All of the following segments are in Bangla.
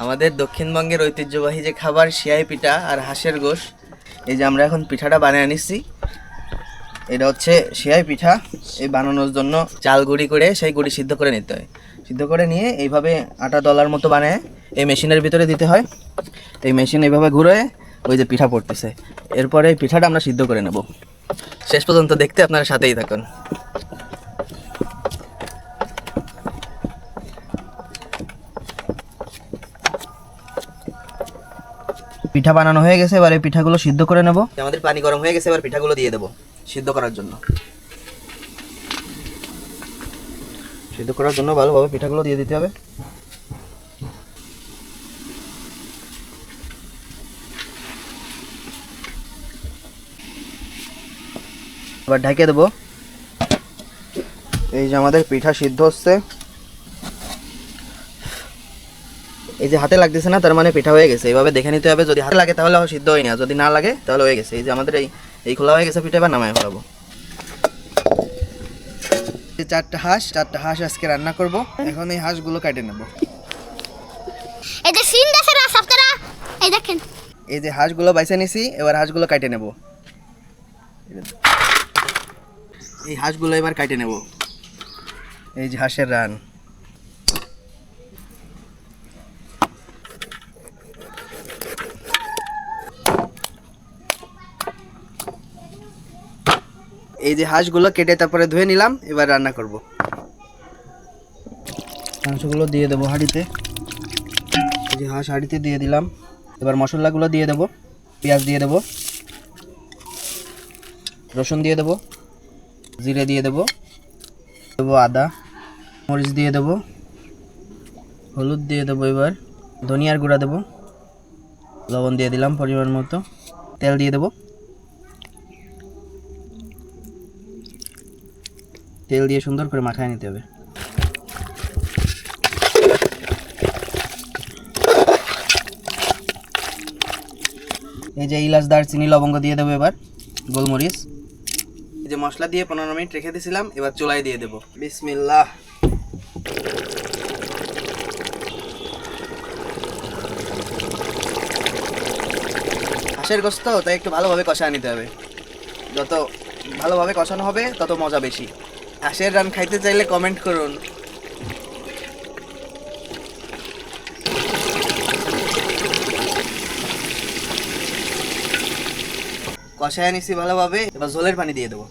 আমাদের দক্ষিণবঙ্গের ঐতিহ্যবাহী যে খাবার সিয়াই পিঠা আর হাঁসের গোশ। এই যে আমরা এখন পিঠাটা বানিয়ে নিচ্ছি। এটা হচ্ছে সিয়াই পিঠা। এই বানানোর জন্য চাল গুঁড়ি করে সেই গুঁড়ি সিদ্ধ করে নিতে হয়। সিদ্ধ করে নিয়ে এইভাবে আটা দলার মতো বানিয়ে এই মেশিনের ভিতরে দিতে হয়। এই মেশিন এইভাবে ঘুরে ওই যে পিঠা পড়তেছে। এরপরে এই পিঠাটা আমরা সিদ্ধ করে নেব। শেষ পর্যন্ত দেখতে আপনারা সাথেই থাকুন। পিঠা বানানো হয়ে গেছে, এবার এই পিঠাগুলো সিদ্ধ করে নেব। আমাদের পানি গরম হয়ে গেছে, এবার পিঠাগুলো দিয়ে দেবো সিদ্ধ করার জন্য। সিদ্ধ করার জন্য ভালোভাবে পিঠাগুলো দিয়ে দিতে হবে। এবার ঢেকে দেবো। এই যে আমাদের পিঠা সিদ্ধ হচ্ছে। এই যে হাতে লাগতেছে না, তার মানে পিঠা হয়ে গেছে। এইভাবে দেখে নিতে হবে, যদি হাতে লাগে তাহলে সিদ্ধ হয়নি, আর যদি না লাগে তাহলে হয়ে গেছে। এই যে আমাদের এই খোলা হয়ে গেছে পিঠা, এবার নামায় ফেলাবো। 4টা হাঁস আজকে রান্না করব। এখন এই হাঁসগুলো কেটে নেব। এই যে সিন দেখেন আপনারা, এই দেখেন এই যে হাঁসগুলো বাইছে নিছি, এবার হাঁসগুলো কেটে নেব। এই হাঁসগুলো এবার কেটে নেব। এই যে হাঁসের রান। এই যে হাঁসগুলো কেটে তারপরে ধুয়ে নিলাম, এবার রান্না করব। মাংসগুলো দিয়ে দেবো হাঁড়িতে। এই যে হাঁস হাঁড়িতে দিয়ে দিলাম। এবার মশলাগুলো দিয়ে দেবো। পেঁয়াজ দিয়ে দেবো, রসুন দিয়ে দেবো, জিরে দিয়ে দেবো, আদা, মরিচ দিয়ে দেবো, হলুদ দিয়ে দেবো, এবার ধনিয়ার গুঁড়া দেবো, লবণ দিয়ে দিলাম পরিমাণ মতো, তেল দিয়ে দেবো। তেল দিয়ে সুন্দর করে মাখায় নিতে হবে। এই যে এলাচ, দারচিনি, লবঙ্গ দিয়ে দেবো, এবার গোলমরিচ। এই যে মশলা দিয়ে 15 মিনিট রেখে দিয়েছিলাম, এবার চুলায় দিয়ে দেবো। বিসমিল্লাহ। হাঁসের গোশত তাই একটু ভালোভাবে কষায় নিতে হবে। যত ভালোভাবে কষানো হবে তত মজা বেশি। হাঁসের রান খাইতে চাইলে কমেন্ট করুন। কষায় নিছি ভালোভাবে, এবার ঝোলের পানি দিয়ে দেবো।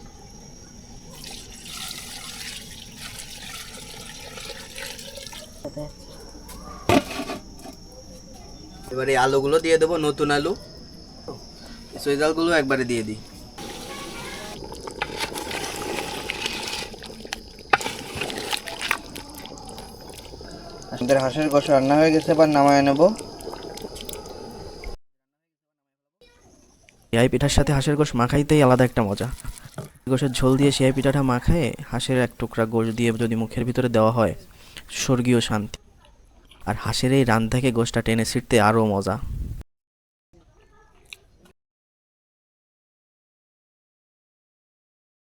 এবার এই আলুগুলো দিয়ে দেবো, নতুন আলু। সৈজালগুলো একবারে দিয়ে দিই। আমাদের হাঁসের গোশ রান্না হয়ে গেছে, এবার নামায় নেব। সিয়াই পিঠার সাথে হাঁসের গোশ মাখাইতেই আলাদা একটা মজা। গোশের ঝোল দিয়ে সিয়াই পিঠাটা মাখায় হাঁসের এক টুকরা গোশ দিয়ে যদি মুখের ভিতরে দেওয়া হয়, স্বর্গীয় শান্তি। আর হাঁসের এই রান থেকে গোশটা টেনে ছিঁড়তে আরও মজা।